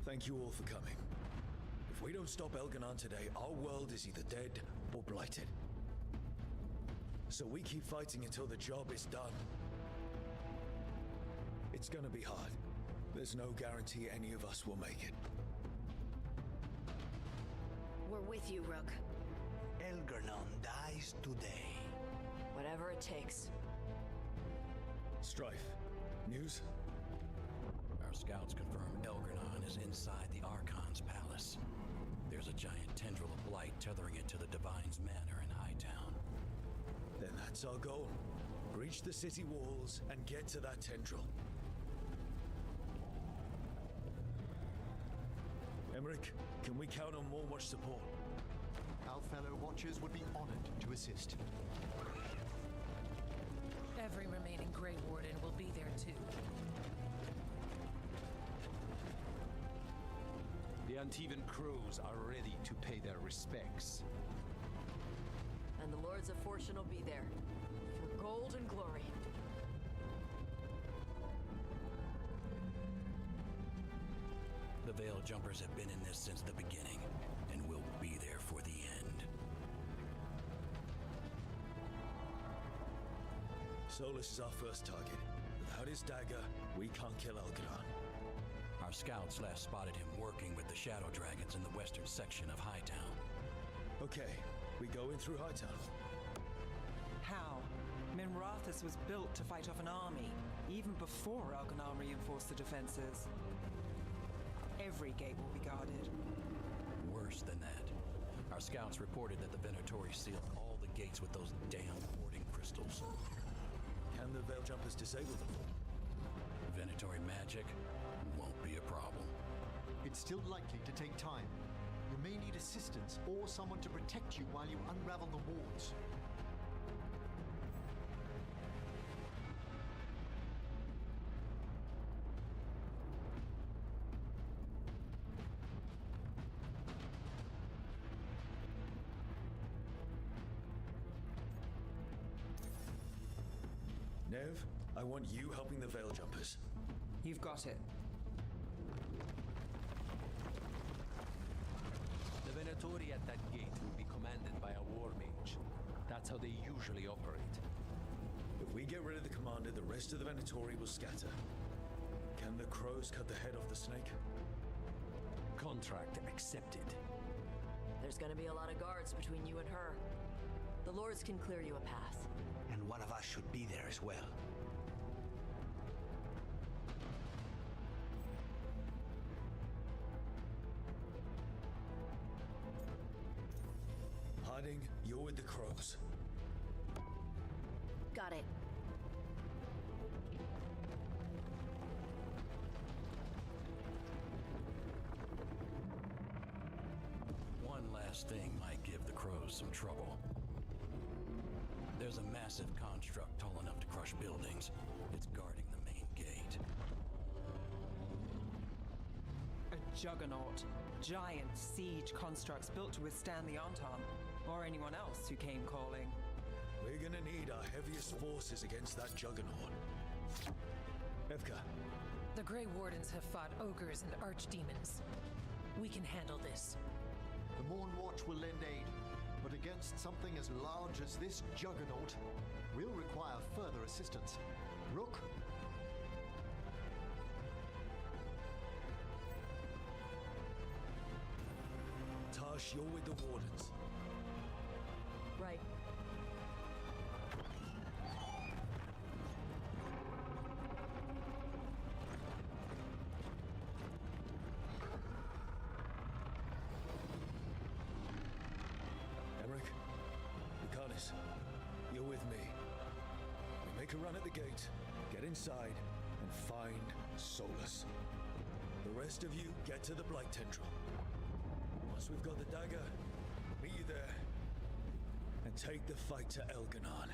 Thank you all for coming. If we don't stop Elgar'nan today, our world is either dead or blighted. So we keep fighting until the job is done. It's gonna be hard. There's no guarantee any of us will make it. We're with you, Rook. Elgar'nan dies today. Whatever it takes. Strife, news? Our scouts confirm Elgar'nan is inside the Archon's palace. There's a giant tendril of blight tethering it to the Divine's manor in Hightown. Then that's our goal. Breach the city walls and get to that tendril. Emmerich, can we count on more watch support? Our fellow Watchers would be honored to assist. Every remaining Grey Warden will be there too. The Antivan crows are ready to pay their respects. And the Lords of Fortune will be there. For gold and glory. The Veil Jumpers have been in this since the beginning, and will be there for the end. Solus is our first target. Without his dagger, we can't kill Elgar'nan. Our scouts last spotted him working with the Shadow Dragons in the western section of Hightown. Okay, we go in through Hightown. How? Minrathous was built to fight off an army, even before Elgar'nan reinforced the defenses. Every gate will be guarded. Worse than that. Our scouts reported that the Venatori sealed all the gates with those damn hoarding crystals. Can the Veil Jumpers disable them? Venatori magic won't be a problem. It's still likely to take time. You may need assistance or someone to protect you while you unravel the wards. Nev, I want you helping the Veil Jumpers. You've got it. The Venatori at that gate will be commanded by a war mage. That's how they usually operate. If we get rid of the commander, the rest of the Venatori will scatter. Can the crows cut the head off the snake? Contract accepted. There's gonna be a lot of guards between you and her. The Lords can clear you a path. And one of us should be there as well. Harding, you're with the crows. Got it. One last thing might give the crows some trouble. There's a massive construct tall enough to crush buildings. It's guarding the main gate. A juggernaut. Giant siege constructs built to withstand the Anton, or anyone else who came calling. We're gonna need our heaviest forces against that juggernaut. Evka. The Grey Wardens have fought ogres and archdemons. We can handle this. The Morn Watch will lend aid, but against something as large as this juggernaut, we'll require further assistance. Rook? Tash, you're with the Wardens. Right. Emmerich, Lucanus, you're with me. We make a run at the gate, get inside, and find Solus. The rest of you get to the Blight Tendril. Once we've got the dagger, meet you there, and take the fight to Elgar'nan.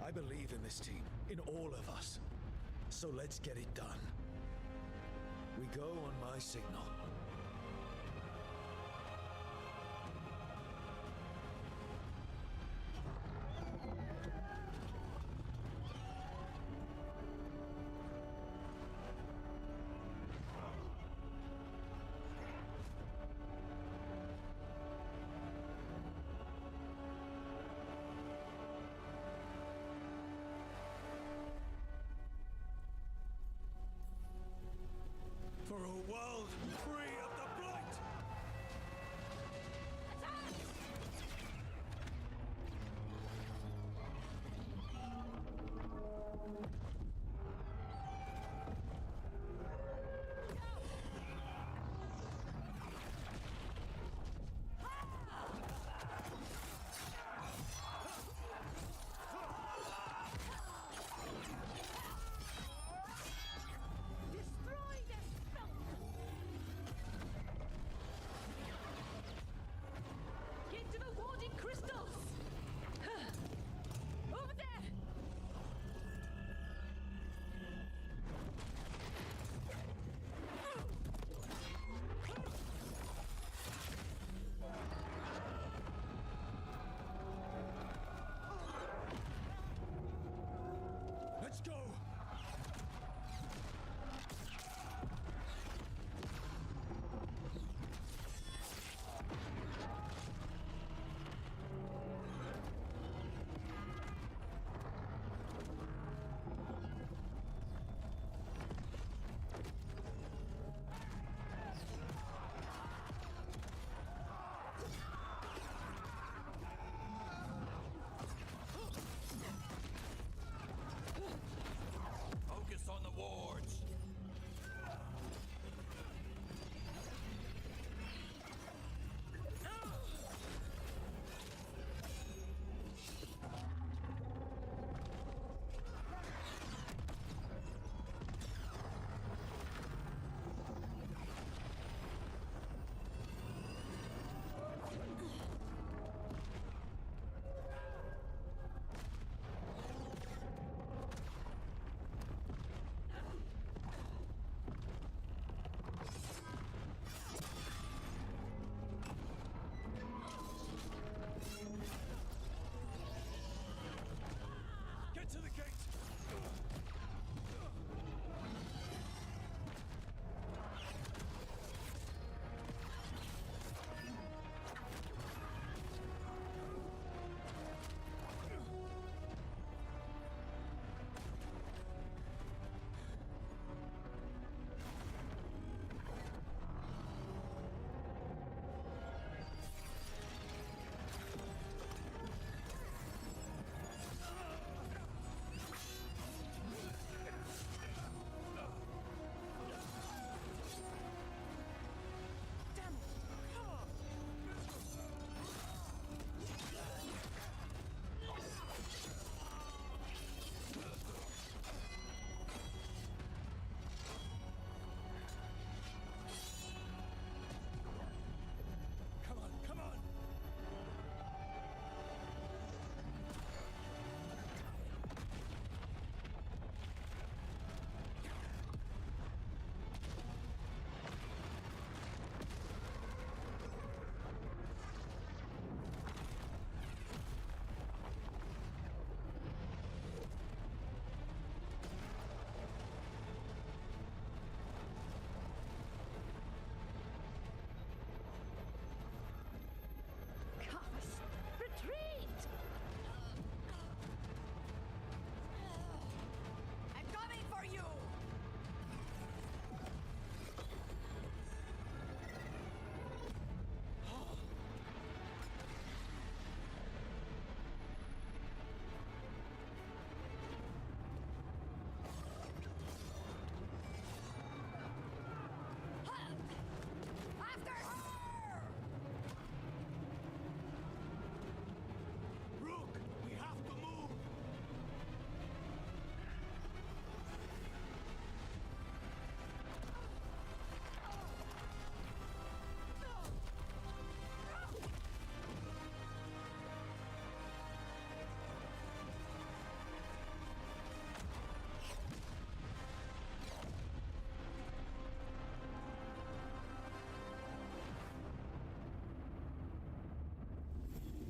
I believe in this team, in all of us. So let's get it done. We go on my signal.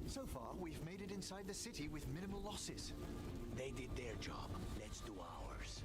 So far, we've made it inside the city with minimal losses. They did their job. Let's do ours.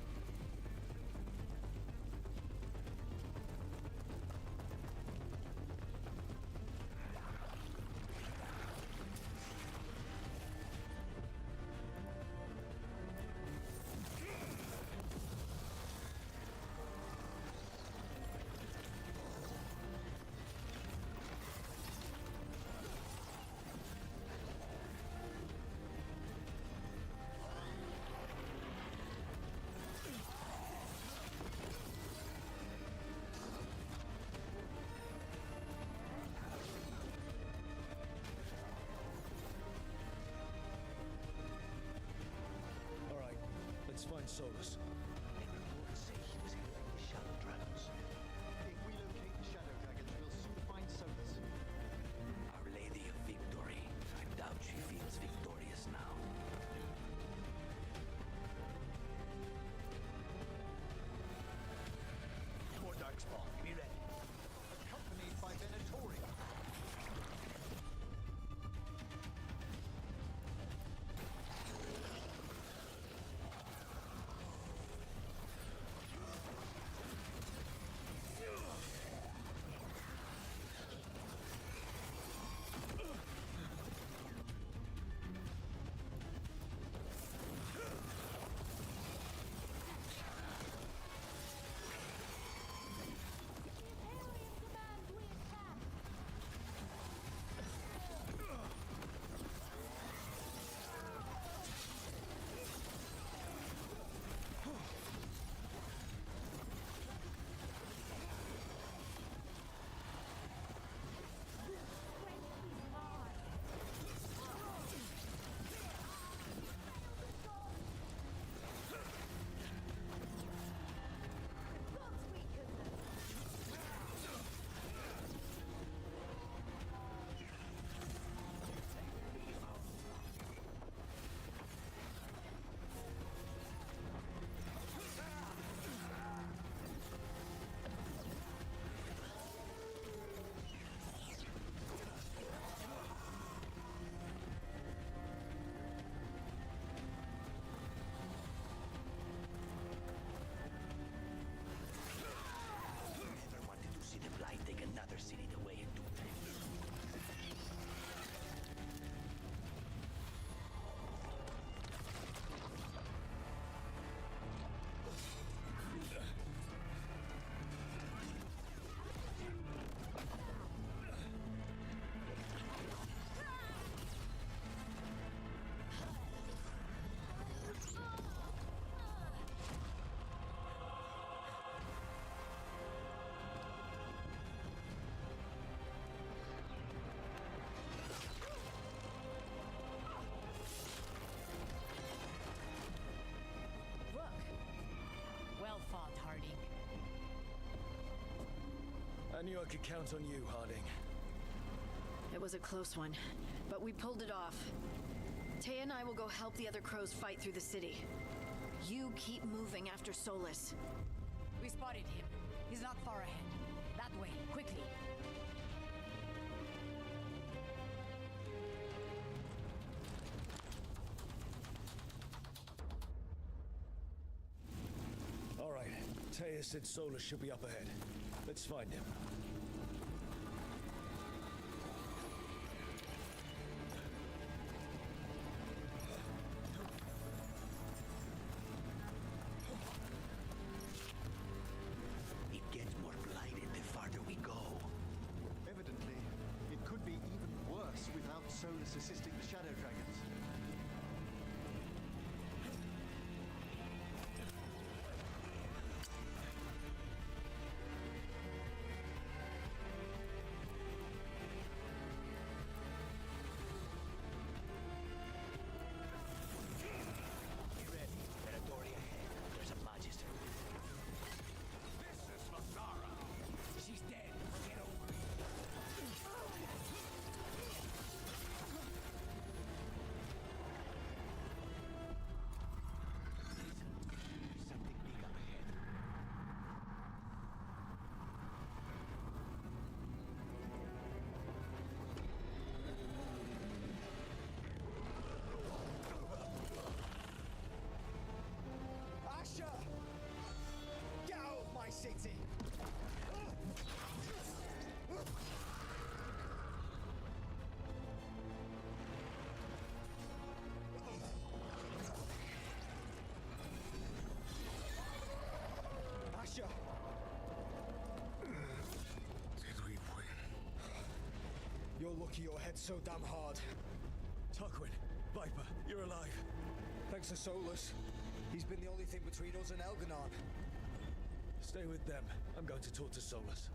All right, let's find Solus. They reports say he was helping the Shadow Dragons. If we locate the Shadow Dragons, we'll soon find Solus. Our Lady of Victory. I doubt she feels victorious now. More Darkspawn. Be ready. Accompanied by Venatori. Never wanted to see the Blight take another city the way it took them. Look. Well fought, Harding. I knew I could count on you, Harding. It was a close one, but we pulled it off. Tay and I will go help the other crows fight through the city. You keep moving after Solus. We spotted him. He's not far ahead. That way, quickly. All right, Taya said Solus should be up ahead. Let's find him. It gets more blighted the farther we go. Evidently, it could be even worse without Solus assisting the Shadow Dragons. Be ready. Venatori ahead. There's a Magister. This is Mazara. She's dead. Get over it. lucky your head's so damn hard. Tarquin, Viper, you're alive. Thanks to Solus. He's been the only thing between us and Elgar'nan. Stay with them. I'm going to talk to Solus.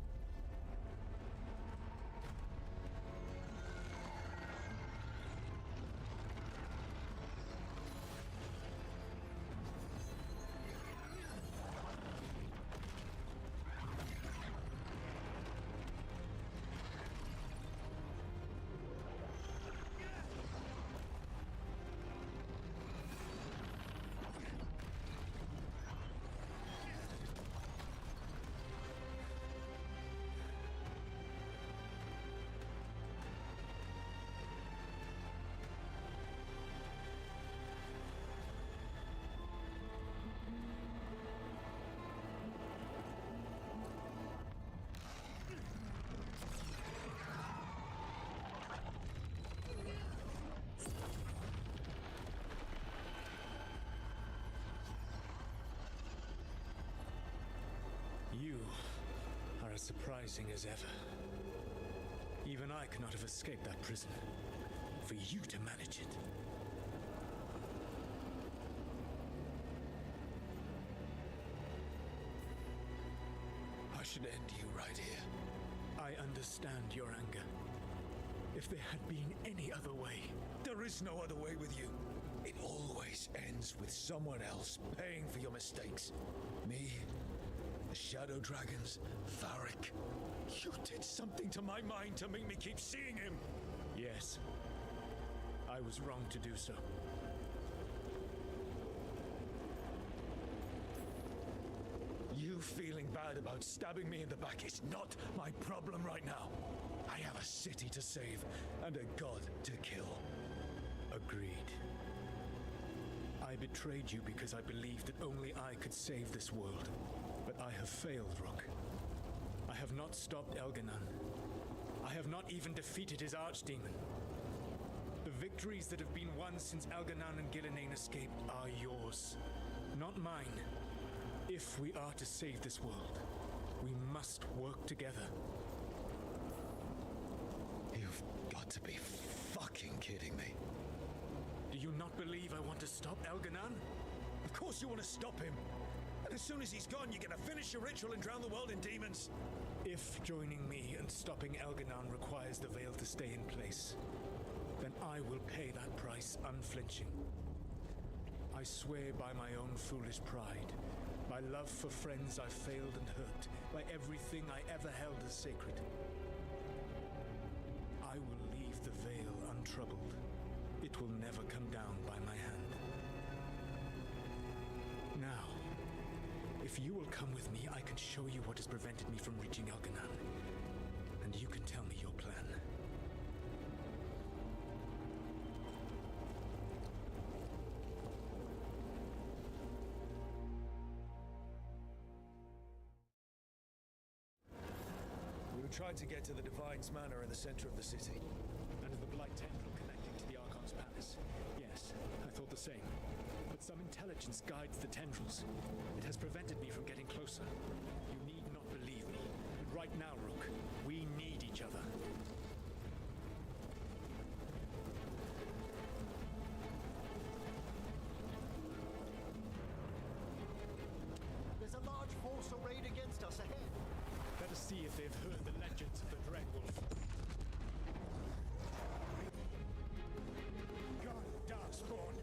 You are as surprising as ever. Even I could not have escaped that prison. For you to manage it. I should end you right here. I understand your anger. If there had been any other way. There is no other way with you. It always ends with someone else paying for your mistakes. Me, the Shadow Dragons, Varric. You did something to my mind to make me keep seeing him. Yes. I was wrong to do so. You feeling bad about stabbing me in the back is not my problem right now. I have a city to save and a god to kill. Agreed. I betrayed you because I believed that only I could save this world. But I have failed, Rook. I have not stopped Elgar'nan. I have not even defeated his archdemon. The victories that have been won since Elgar'nan and Gillenane escaped are yours, not mine. If we are to save this world, we must work together. You've got to be fucking kidding me. Do you not believe I want to stop Elgar'nan? Of course you want to stop him. And as soon as he's gone, you're gonna finish your ritual and drown the world in demons. If joining me and stopping Elgar'nan requires the veil to stay in place, then I will pay that price unflinching. I swear by my own foolish pride, my love for friends I failed and hurt, by everything I ever held as sacred. I will leave the veil untroubled. It will never come down by my hand. Now, if you will come with me, I can show you what has prevented me from reaching Elgar'nan. And you can tell me your plan. We were trying to get to the Divine's Manor in the center of the city. And the Blight Tendril connecting to the Archon's Palace. Yes, I thought the same. But some intelligence guides the tendrils. It has prevented me from getting closer. You need not believe me. But right now, Rook, we need each other. There's a large force arrayed against us ahead. Let us see if they've heard the legends of the Dreadwolf. God, Darkspawn!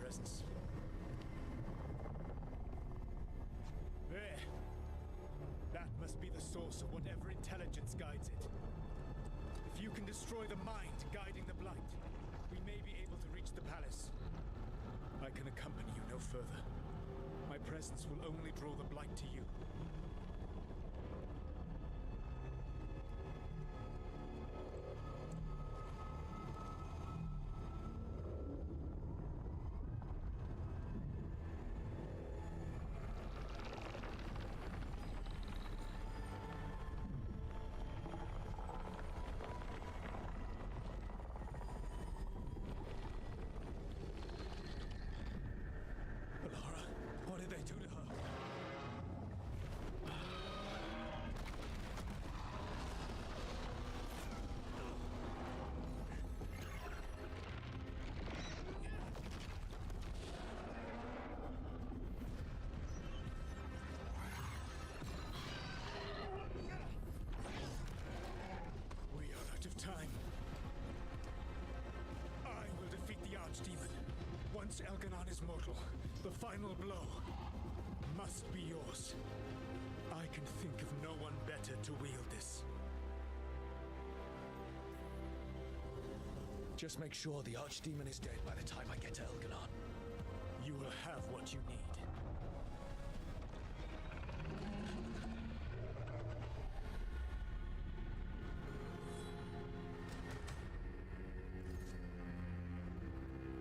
presence. There. That must be the source of whatever intelligence guides it. If you can destroy the mind guiding the blight, we may be able to reach the palace. I can accompany you no further. My presence will only draw the blight to you. What did they do to her? We are out of time. I will defeat the Archdemon. Once Elga'nan is mortal, the final blow must be yours. I can think of no one better to wield this. Just make sure the Archdemon is dead by the time I get to Elga'nan. You will have what you need.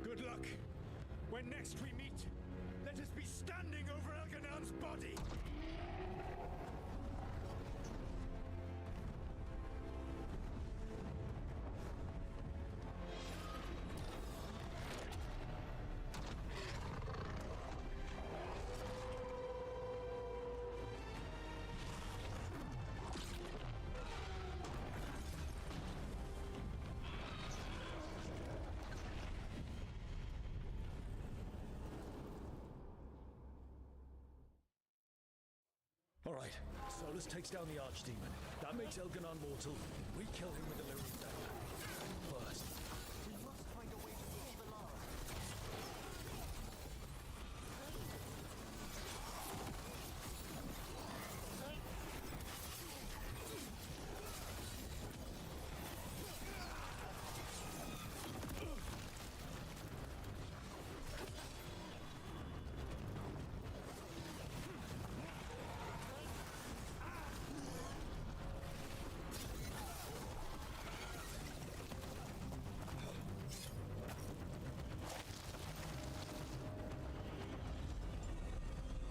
Good luck. When next we meet, let us be standing over Elganan's body! Alright, Solus takes down the Archdemon. That makes Elga'nan mortal. We kill him with the Lyrium dagger. First, we must find a way to reach Valara.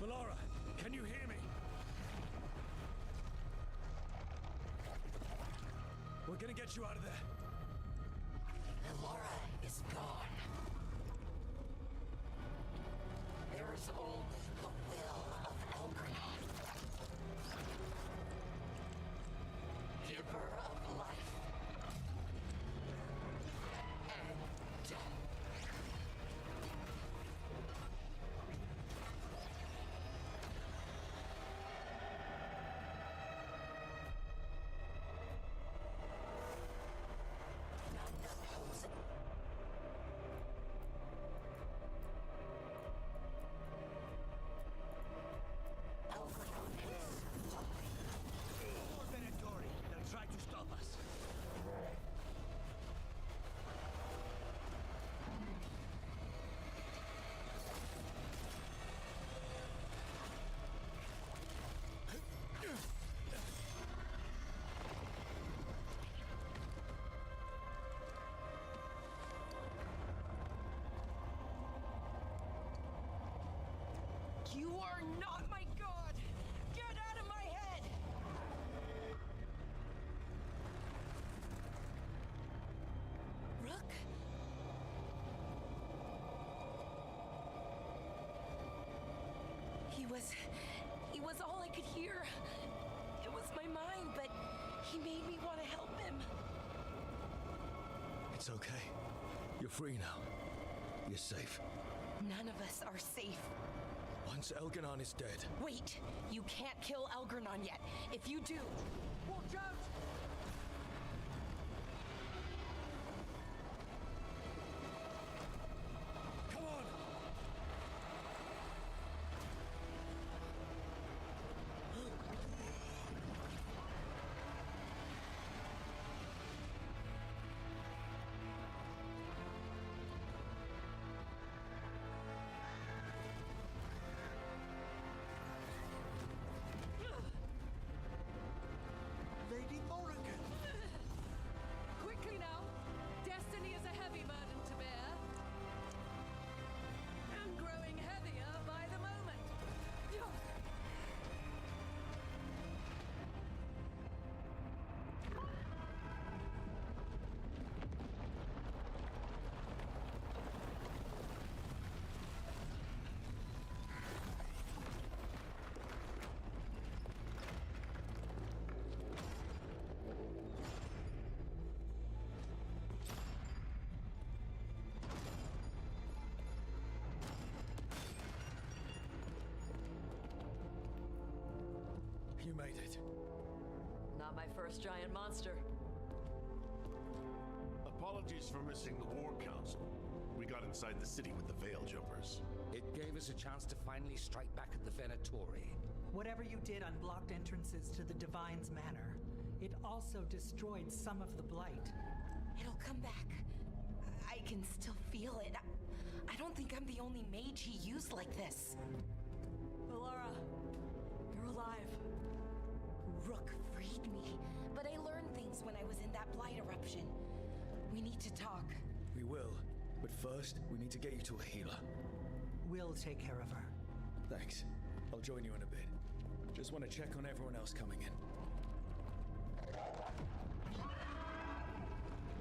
Valara, can you hear me? We're gonna get you out of there. Valara is gone. There is only the will of Elgar'nan. Giver of life and death. You are not my god! Get out of my head! Rook? He was all I could hear. It was my mind, but he made me want to help him. It's okay. You're free now. You're safe. None of us are safe. Once Elga'nan is dead. Wait! You can't kill Elgar'nan yet. If you do... Watch out! Come on! you made it. Not my first giant monster. Apologies for missing the War Council. We got inside the city with the Veil Jumpers. It gave us a chance to finally strike back at the Venatori. Whatever you did unblocked entrances to the Divine's Manor. It also destroyed some of the Blight. It'll come back. I can still feel it. I don't think I'm the only mage he used like this. Alara, you're alive. Rook freed me, but I learned things when I was in that Blight eruption. We need to talk. We will, but first, we need to get you to a healer. We'll take care of her. Thanks. I'll join you in a bit. Just want to check on everyone else coming in.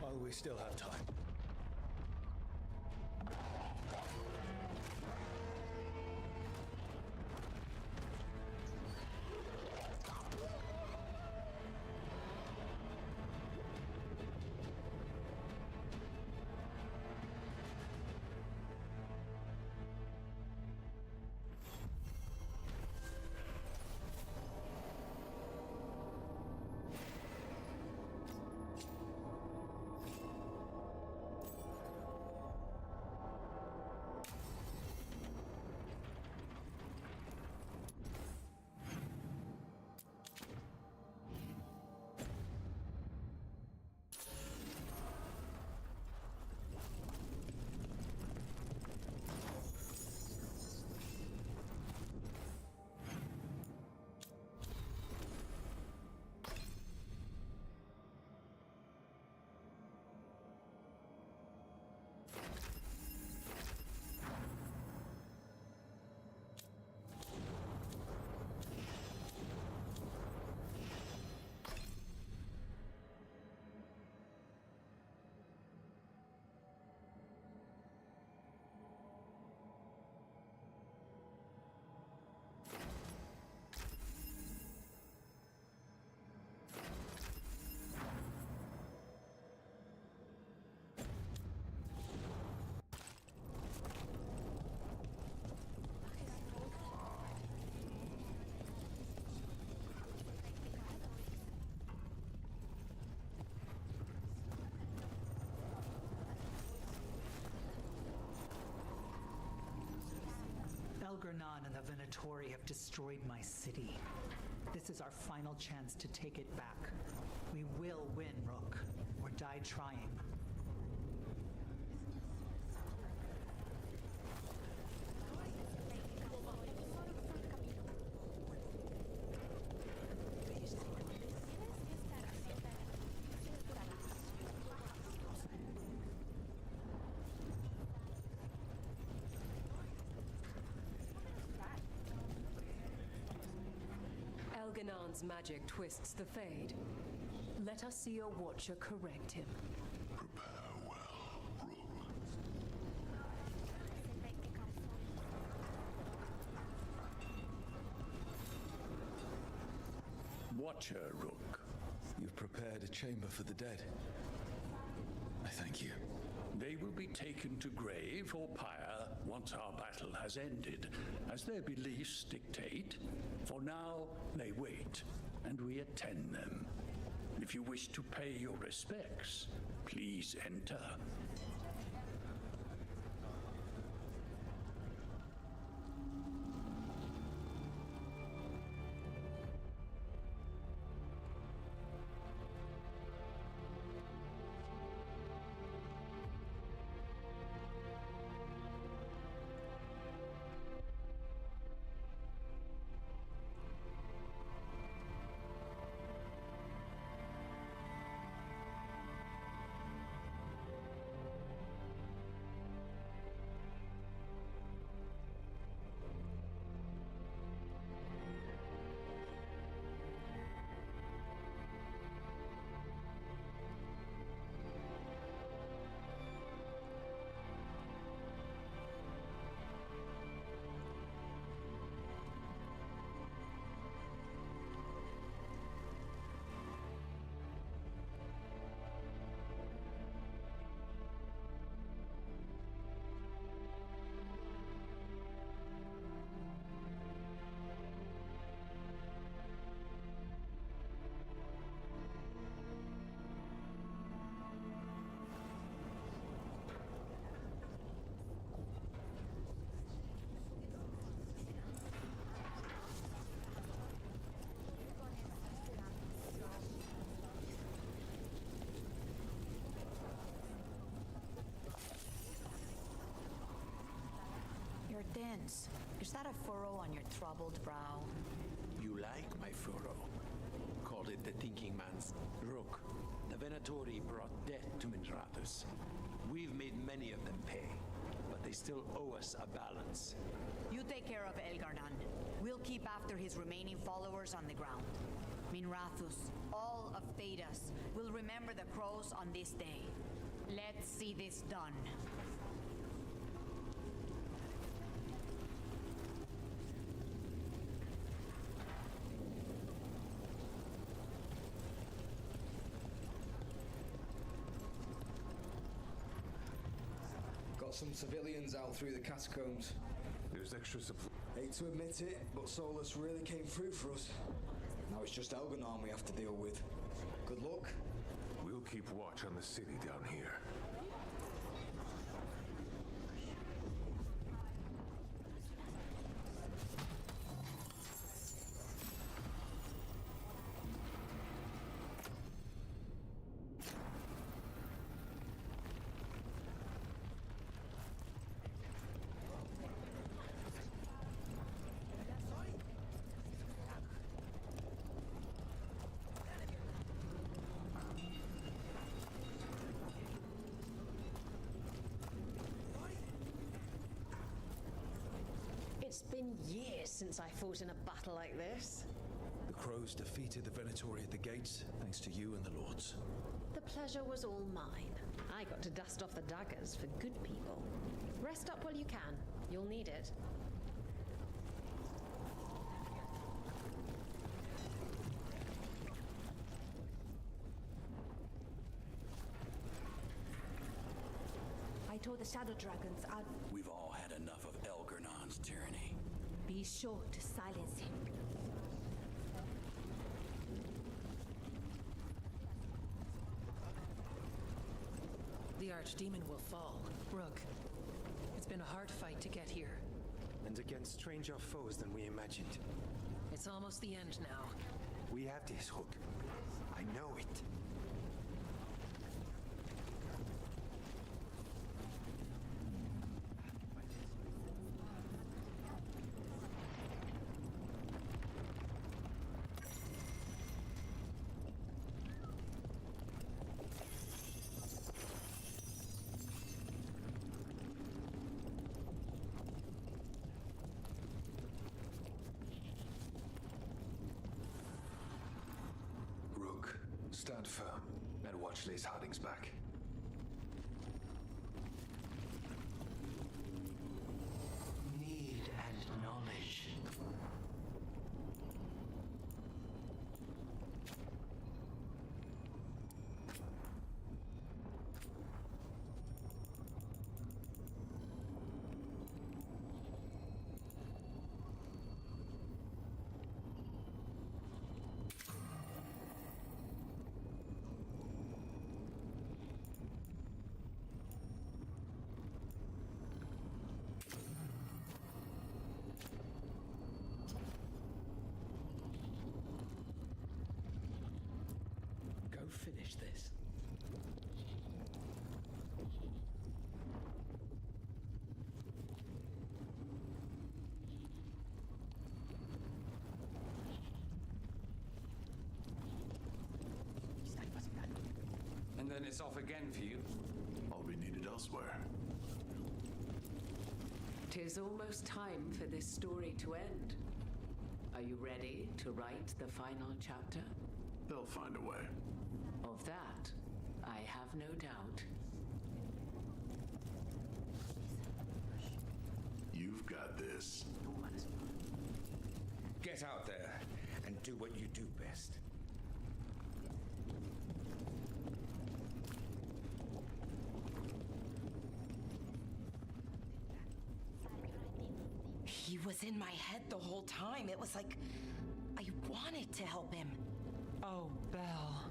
While we still have time. Elgar'nan and the Venatori have destroyed my city. This is our final chance to take it back. We will win, Rook, or die trying. Elgar'nan's magic twists the Fade. Let us see your watcher correct him. Prepare well, Rook. Watcher, Rook. You've prepared a chamber for the dead. I thank you. They will be taken to grave or pyre once our battle has ended, as their beliefs dictate. For now, they wait, and we attend them. If you wish to pay your respects, please enter. wounds. Is that a furrow on your troubled brow? You like my furrow? Called it the thinking man's Rook. The Venatori brought death to Minrathus. We've made many of them pay, but they still owe us a balance. You take care of Elgar'nan. We'll keep after his remaining followers on the ground. Minrathus, all of Thedas, will remember the crows on this day. Let's see this done. Got some civilians out through the catacombs. There's extra supply. Hate to admit it, but Solus really came through for us. Now it's just Elgar'nan we have to deal with. Good luck. We'll keep watch on the city down here. It's been years since I fought in a battle like this. The crows defeated the Venatori at the gates, thanks to you and the lords. The pleasure was all mine. I got to dust off the daggers for good people. Rest up while you can. You'll need it. I told the Shadow Dragons I'd... We've all had enough of Elgar'nan's tyranny. be sure to silence him. The Archdemon will fall. Rook, it's been a hard fight to get here. And against stranger foes than we imagined. It's almost the end now. We have this, Rook. I know it. Stand firm and watch Lace Harding's back. Need and knowledge. Finish this. And then it's off again for you. I'll be needed elsewhere. 'Tis almost time for this story to end. Are you ready to write the final chapter? They'll find a way. Of that, I have no doubt. You've got this. Get out there and do what you do best. He was in my head the whole time. It was like I wanted to help him. Oh, Belle.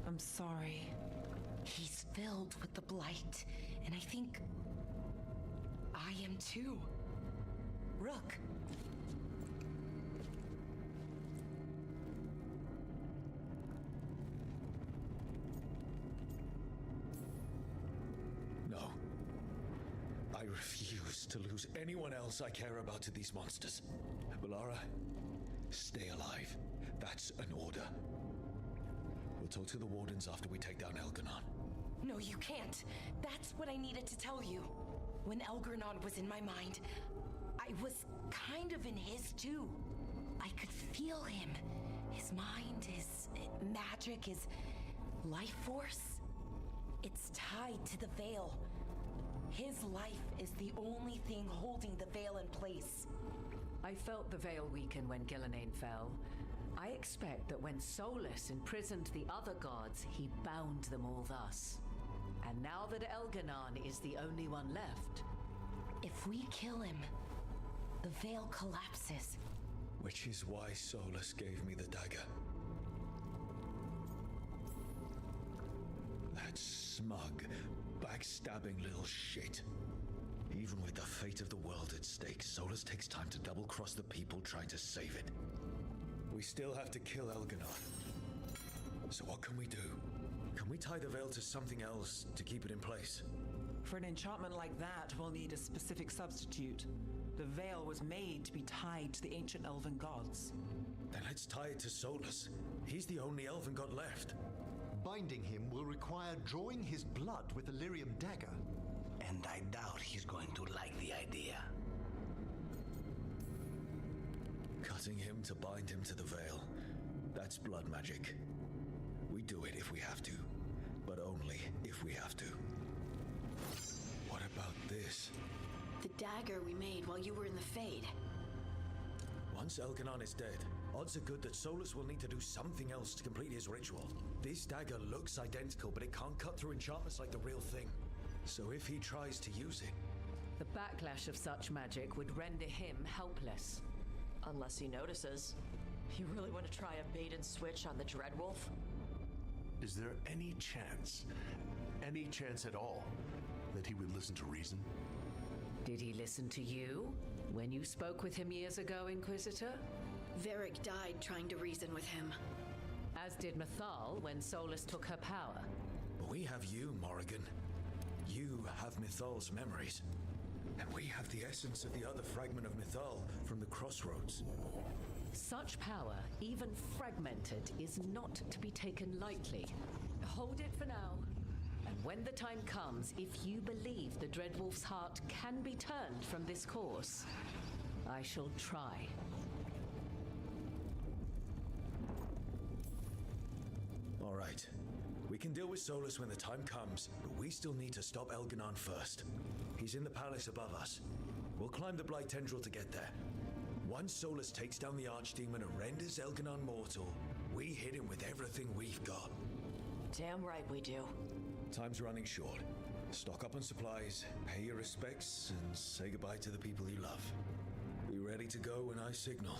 I'm sorry. He's filled with the blight, and I think I am too. Rook. No. I refused. to lose anyone else I care about to these monsters. Balara, stay alive. That's an order. We'll talk to the Wardens after we take down Elgar'nan. No, you can't. That's what I needed to tell you. When Elgar'nan was in my mind, I was kind of in his too. I could feel him. His mind, his magic, his life force. It's tied to the Veil. His life is the only thing holding the Veil in place. I felt the Veil weaken when Gillenane fell. I expect that when Solus imprisoned the other gods, he bound them all thus. And now that Elgar'nan is the only one left... If we kill him, the Veil collapses. Which is why Solus gave me the dagger. That smug, backstabbing little shit. Even with the fate of the world at stake, Solus takes time to double-cross the people trying to save it. We still have to kill Elgar'nan. So what can we do? Can we tie the Veil to something else to keep it in place? For an enchantment like that, we'll need a specific substitute. The Veil was made to be tied to the ancient elven gods. Then let's tie it to Solus. He's the only elven god left. Binding him will require drawing his blood with the lyrium dagger. And I doubt he's going to like the idea. Cutting him to bind him to the Veil. That's blood magic. We do it if we have to, but only if we have to. What about this? The dagger we made while you were in the Fade. Once Elgar'nan is dead, odds are good that Solus will need to do something else to complete his ritual. This dagger looks identical, but it can't cut through enchantments like the real thing. So if he tries to use it... The backlash of such magic would render him helpless. Unless he notices. You really want to try a bait and switch on the Dreadwolf? Is there any chance at all, that he would listen to reason? Did he listen to you when you spoke with him years ago, Inquisitor? Varric died trying to reason with him. As did Mythal when Solus took her power. But we have you, Morrigan. You have Mythal's memories. And we have the essence of the other fragment of Mythal from the Crossroads. Such power, even fragmented, is not to be taken lightly. Hold it for now. And when the time comes, if you believe the Dreadwolf's heart can be turned from this course, I shall try. All right. We can deal with Solus when the time comes, but we still need to stop Elgar'nan first. He's in the palace above us. We'll climb the Blight Tendril to get there. Once Solus takes down the Archdemon and renders Elgar'nan mortal, we hit him with everything we've got. Damn right we do. Time's running short. Stock up on supplies, pay your respects, and say goodbye to the people you love. Be ready to go when I signal.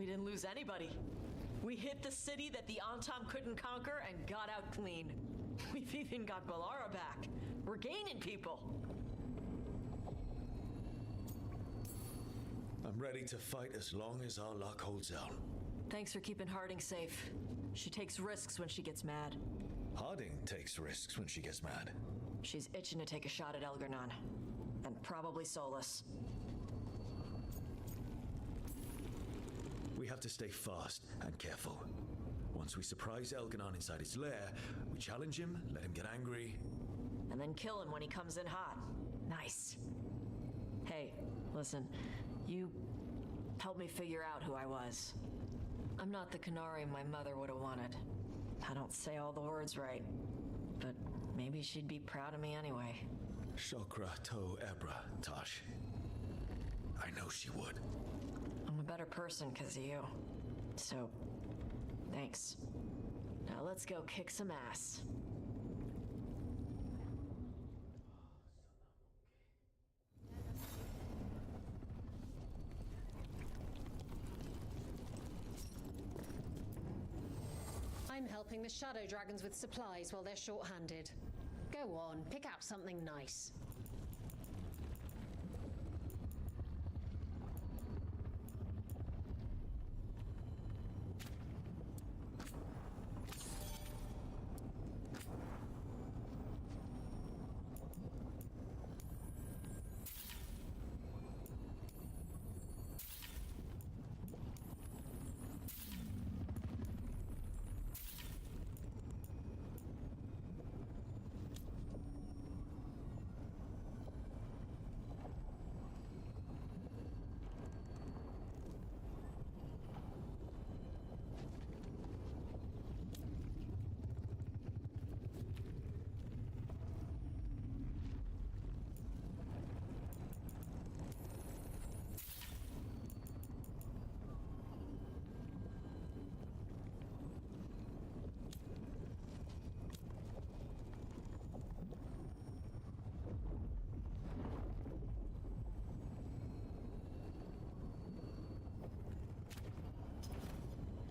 We didn't lose anybody. We hit the city that the Antam couldn't conquer and got out clean. We've even got Balara back. We're gaining people. I'm ready to fight as long as our luck holds out. Thanks for keeping Harding safe. She takes risks when she gets mad. Harding takes risks when she gets mad. She's itching to take a shot at Elgar'nan. And probably Solus. We have to stay fast and careful. Once we surprise Elgar'nan inside his lair, we challenge him, let him get angry. And then kill him when he comes in hot. Nice. Hey, listen. You helped me figure out who I was. I'm not the Canary my mother would have wanted. I don't say all the words right. But maybe she'd be proud of me anyway. Shokra to Ebra, Tosh. I know she would. I'm a better person because of you. So, thanks. Now let's go kick some ass. I'm helping the Shadow Dragons with supplies while they're short-handed. Go on, pick out something nice.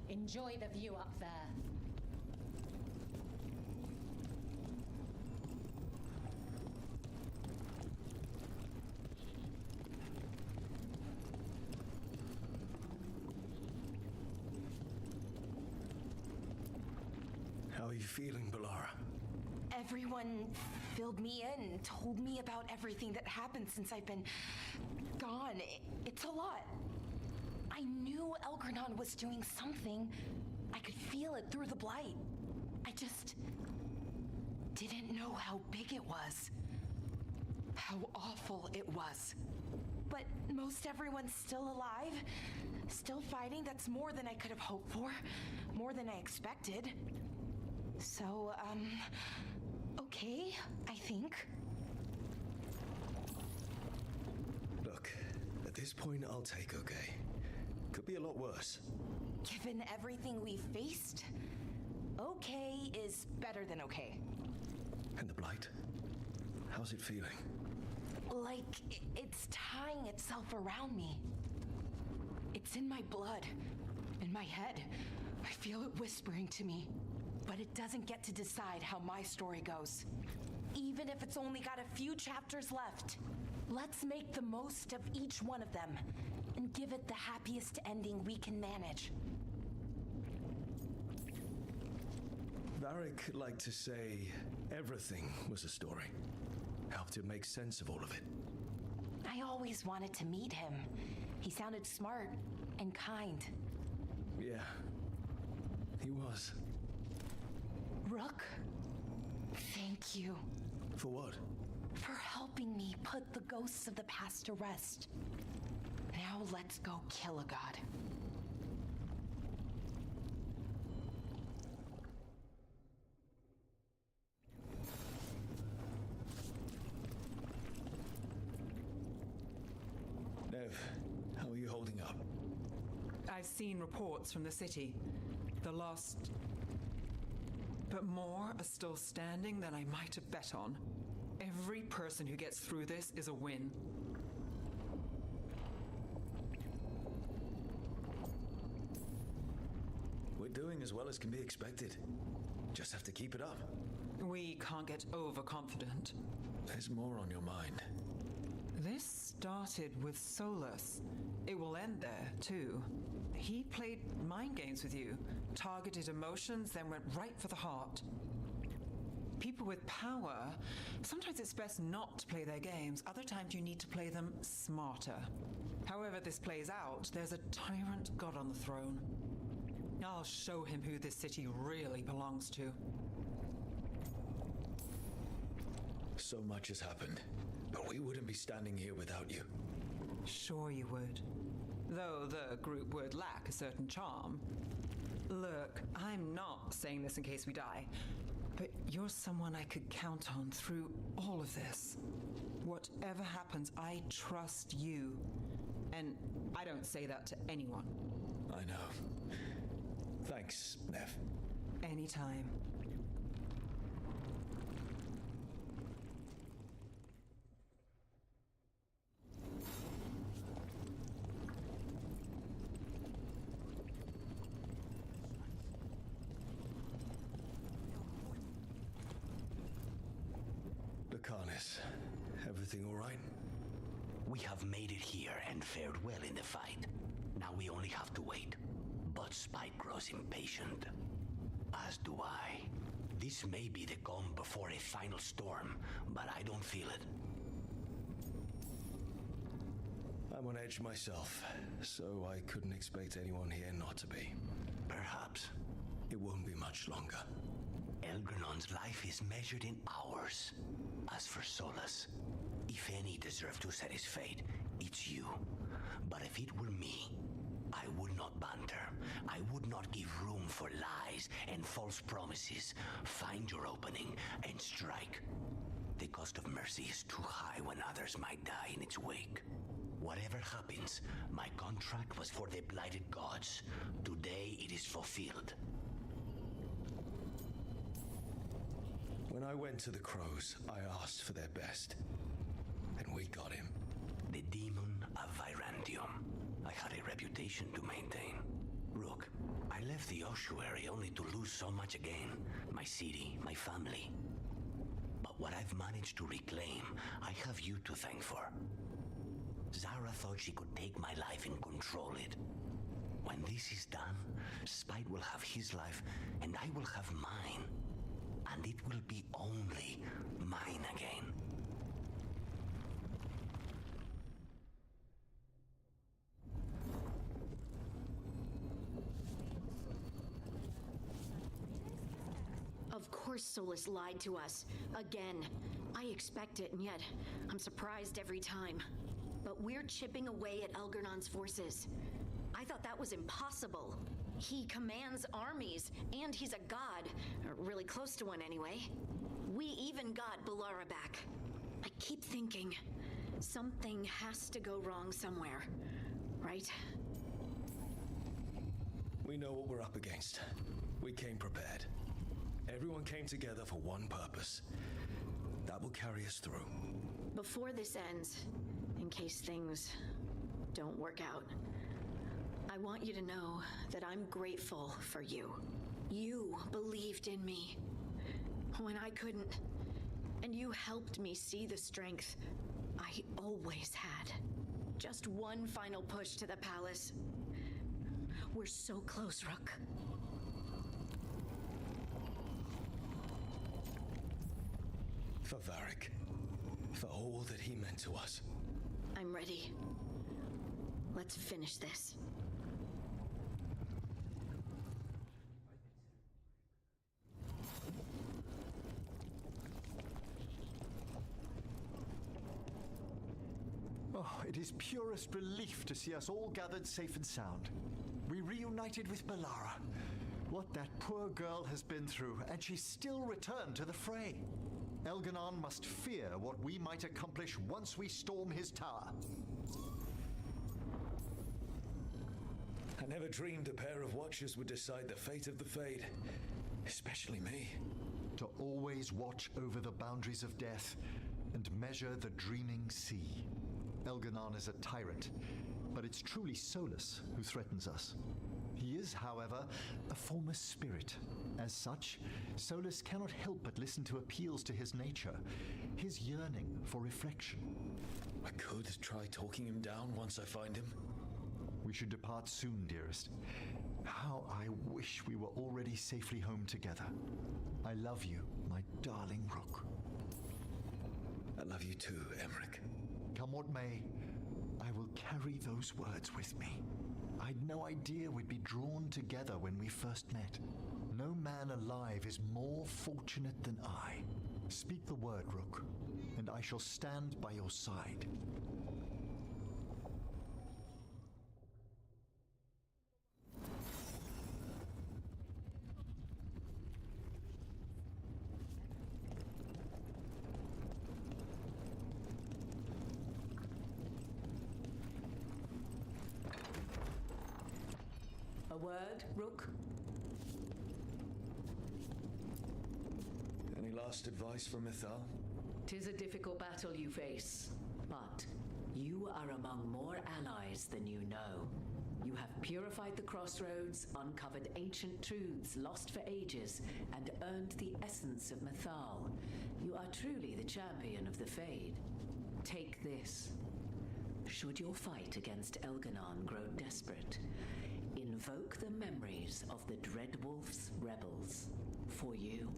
Enjoy the view up there. How are you feeling, Balara? Everyone filled me in, told me about everything that happened since I've been gone. It's a lot. I knew Elgar'nan was doing something. I could feel it through the blight. I just didn't know how big it was. How awful it was. But most everyone's still alive, still fighting. That's more than I could have hoped for, more than I expected. So, okay, I think. Look, at this point, I'll take okay. Could be a lot worse. Given everything we've faced, okay is better than okay. And the blight? How's it feeling? Like it's tying itself around me. It's in my blood, in my head. I feel it whispering to me. But it doesn't get to decide how my story goes. Even if it's only got a few chapters left. Let's make the most of each one of them and give it the happiest ending we can manage. Varric liked to say everything was a story. Helped him make sense of all of it. I always wanted to meet him. He sounded smart and kind. Yeah, he was. Rook, thank you. For what? For helping me put the ghosts of the past to rest. Now let's go kill a god. Nev, how are you holding up? I've seen reports from the city. The lost... But more are still standing than I might have bet on. Every person who gets through this is a win. doing as well as can be expected. Just have to keep it up. We can't get overconfident. There's more on your mind. This started with Solus. It will end there, too. He played mind games with you, targeted emotions, then went right for the heart. People with power, sometimes it's best not to play their games. Other times you need to play them smarter. However this plays out, there's a tyrant god on the throne. I'll show him who this city really belongs to. So much has happened, but we wouldn't be standing here without you. Sure you would. Though the group would lack a certain charm. Look, I'm not saying this in case we die, but you're someone I could count on through all of this. Whatever happens, I trust you. And I don't say that to anyone. I know. Thanks, Nev. Anytime. Lucanus, everything all right? We have made it here and fared well in the fight. Now we only have to wait. But Spike grows impatient. As do I. This may be the calm before a final storm, but I don't feel it. I'm on edge myself, so I couldn't expect anyone here not to be. Perhaps. It won't be much longer. Elgar'nan's life is measured in hours. As for Solus, if any deserve to set his fate, it's you. But if it were me, I would not banter. I would not give room for lies and false promises. Find your opening and strike. The cost of mercy is too high when others might die in its wake. Whatever happens, my contract was for the blighted gods. Today it is fulfilled. When I went to the Crows, I asked for their best. And we got him. The demon of Virantium. I had a reputation to maintain. Rook, I left the ossuary only to lose so much again. My city, my family. But what I've managed to reclaim, I have you to thank for. Zara thought she could take my life and control it. When this is done, Spite will have his life, and I will have mine. And it will be only mine again. Of course Solus lied to us. Again. I expect it, and yet I'm surprised every time. But we're chipping away at Elgar'nan's forces. I thought that was impossible. He commands armies, and he's a god. Or really close to one anyway. We even got Balara back. I keep thinking, something has to go wrong somewhere. Right? We know what we're up against. We came prepared. Everyone came together for one purpose. That will carry us through. Before this ends, in case things don't work out, I want you to know that I'm grateful for you. You believed in me when I couldn't, and you helped me see the strength I always had. Just one final push to the palace. We're so close, Rook. For Varric. For all that he meant to us. I'm ready. Let's finish this. Oh, it is purest relief to see us all gathered safe and sound. We reunited with Balara. What that poor girl has been through, and she still returned to the fray. Elgar'nan must fear what we might accomplish once we storm his tower. I never dreamed a pair of watchers would decide the fate of the Fade. Especially me. To always watch over the boundaries of death and measure the dreaming sea. Elgar'nan is a tyrant, but it's truly Solus who threatens us. He is, however, a former spirit. As such, Solus cannot help but listen to appeals to his nature, his yearning for reflection. I could try talking him down once I find him. We should depart soon, dearest. How I wish we were already safely home together. I love you, my darling Rook. I love you too, Emmerich. Come what may, I will carry those words with me. I'd no idea we'd be drawn together when we first met. No man alive is more fortunate than I. Speak the word, Rook, and I shall stand by your side. A word, Rook? Any last advice from Mythal? 'Tis a difficult battle you face, but you are among more allies than you know. You have purified the crossroads, uncovered ancient truths lost for ages, and earned the essence of Mythal. You are truly the champion of the Fade. Take this. Should your fight against Elgar'nan grow desperate, invoke the memories of the Dreadwolf's rebels. For you,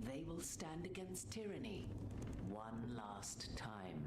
they will stand against tyranny one last time.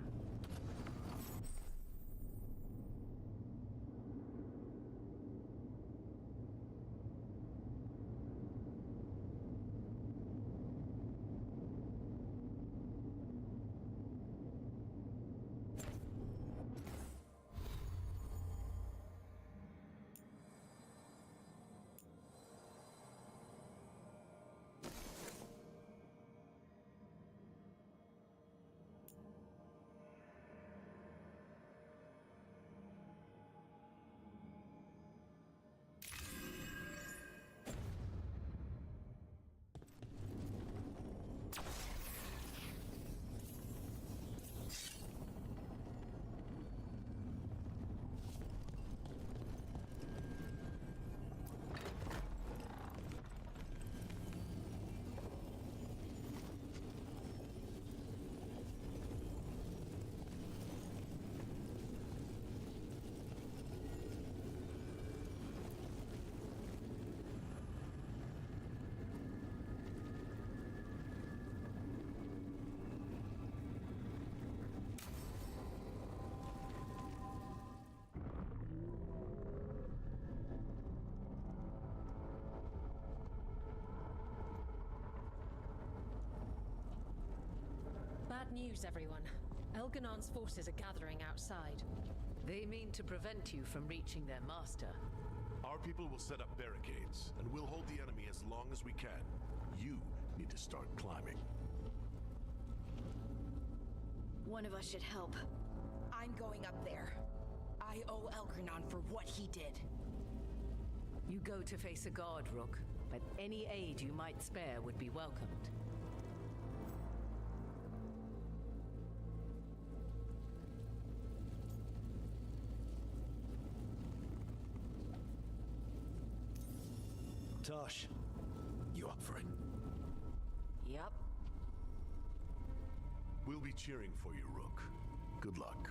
Bad news, everyone. Elgar'nan's forces are gathering outside. They mean to prevent you from reaching their master. Our people will set up barricades, and we'll hold the enemy as long as we can. You need to start climbing. One of us should help. I'm going up there. I owe Elgar'nan for what he did. You go to face a guard, Rook, but any aid you might spare would be welcomed. Tosh, you up for it? Yup. We'll be cheering for you, Rook. Good luck.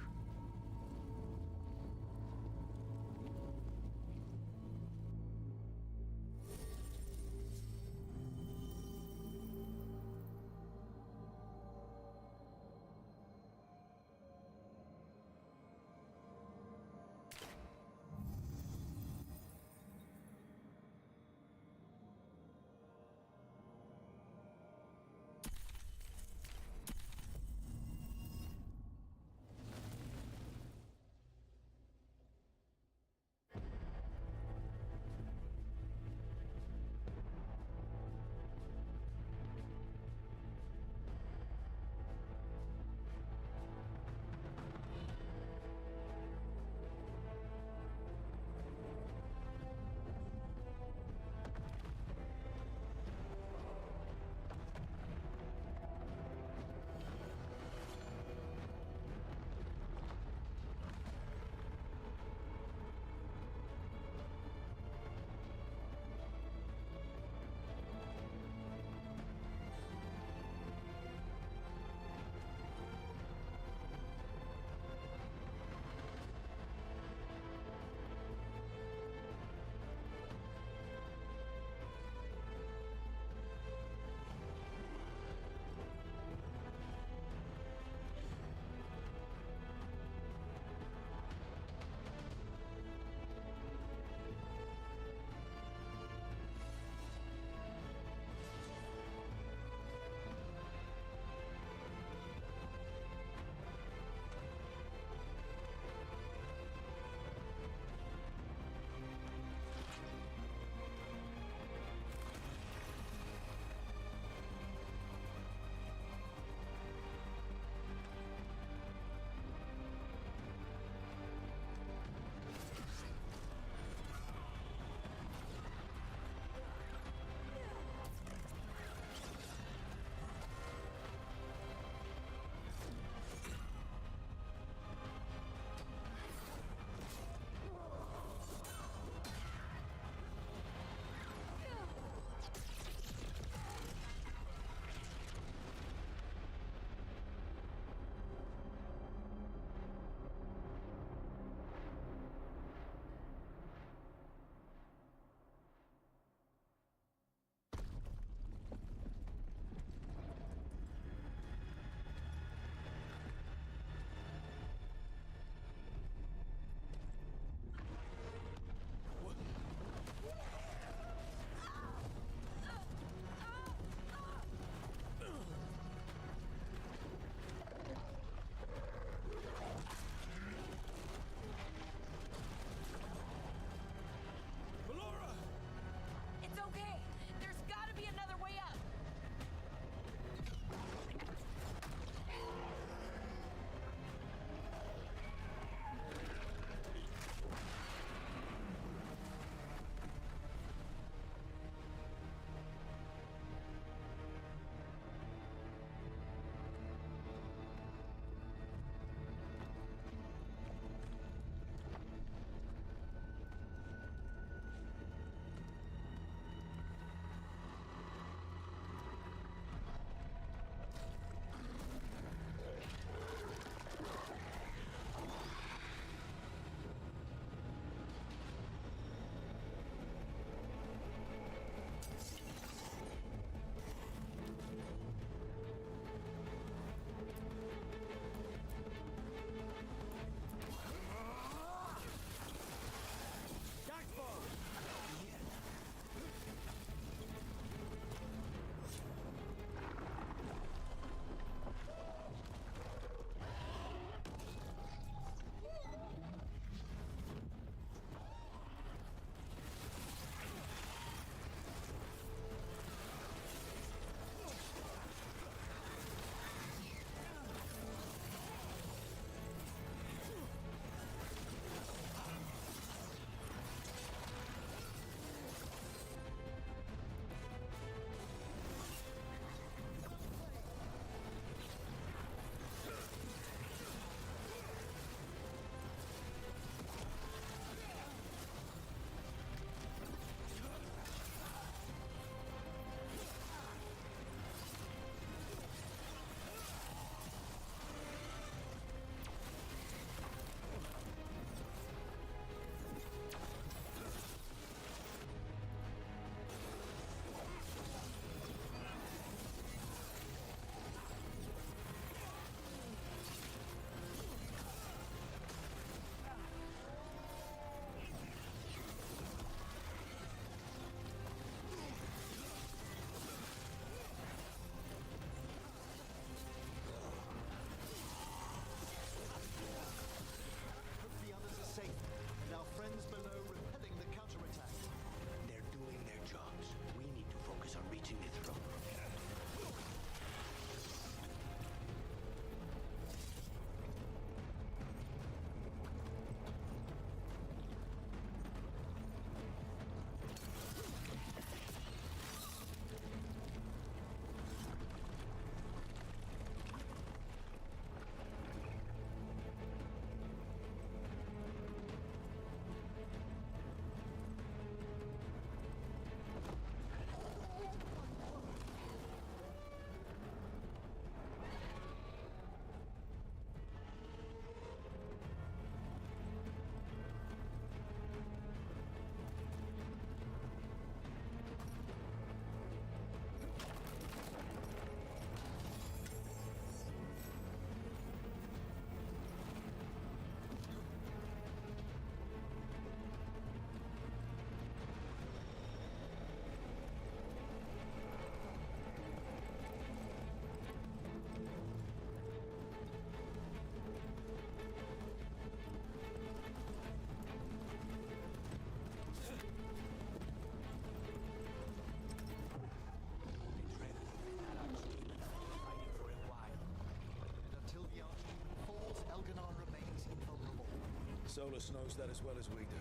Solus knows that as well as we do.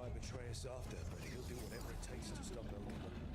Might betray us after, but he'll do whatever it takes to stop Elga'nan.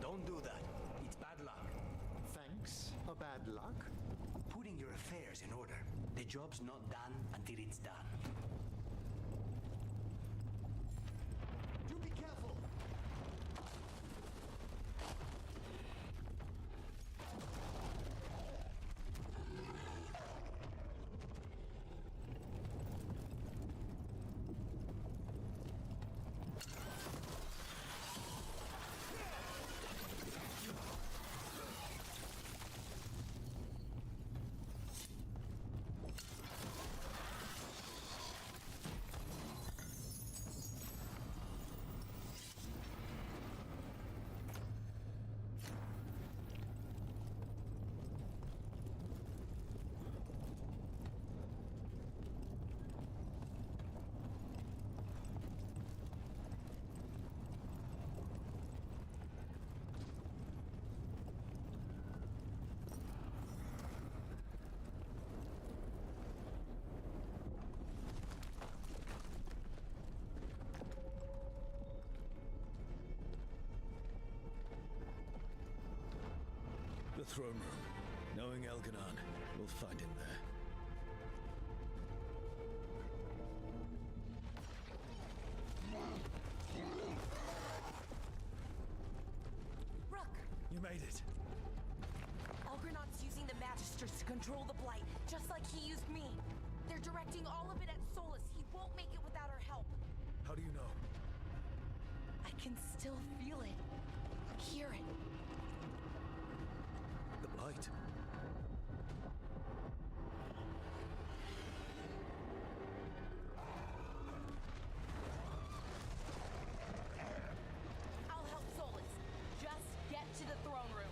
Don't do that. It's bad luck. Thanks for bad luck? Putting your affairs in order. The job's not done until it's done. Do be careful! The throne room. Knowing Elga'nan, we'll find him there. You made it. Elgar'nan's using the Magisters to control the Blight, just like he used me. They're directing all of it at Solus. He won't make it without our help. How do you know? I can still feel it. Hear it. The Blight. I'll help Solus. Just get to the throne room.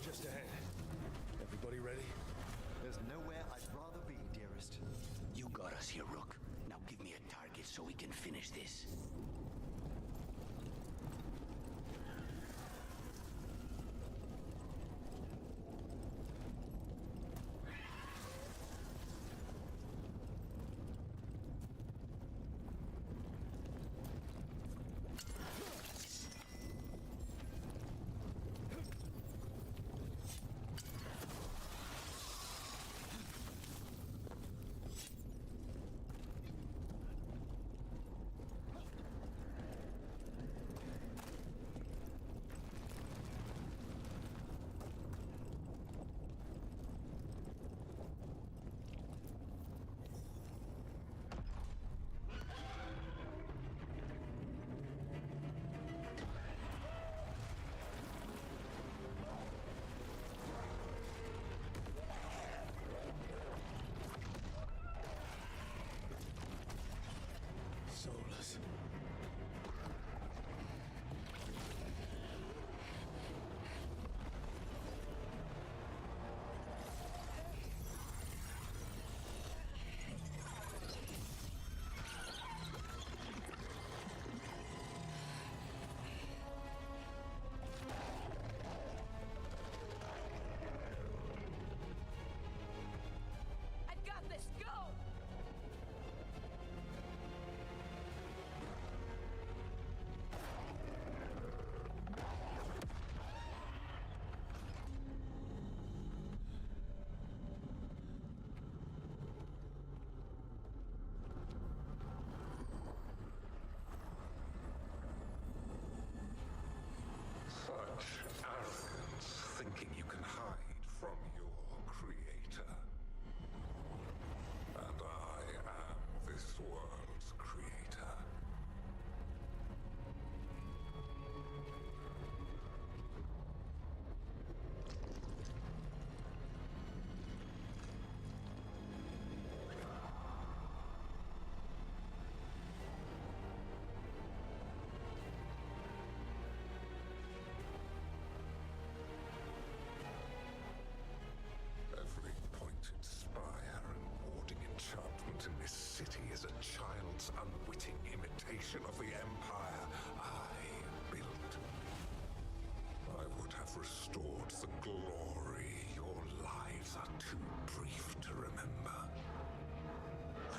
Just ahead. Everybody ready? There's nowhere I'd rather be, dearest. You got us here, Rook. Now give me a target so we can finish this.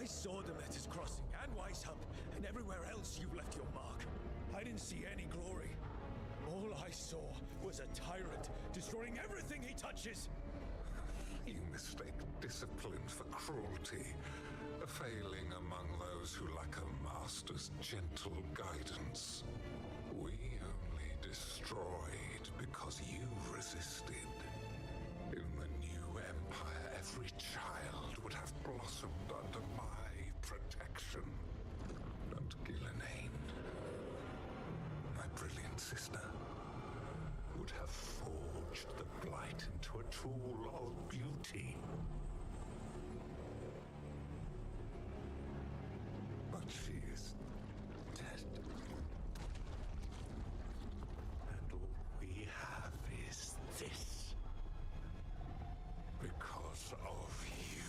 saw Demeter's Crossing and Weishump and everywhere else you've left your mark. I didn't see any glory. All I saw was a tyrant destroying everything he touches. You mistake discipline for cruelty, a failing among those who lack a master's gentle guidance. We only destroyed because you resisted. In the new empire, every child would have blossomed under my protection. And Gillenane, my brilliant sister, would have forged the blight into a tool of beauty. But she is dead. And all we have is this. Because of you.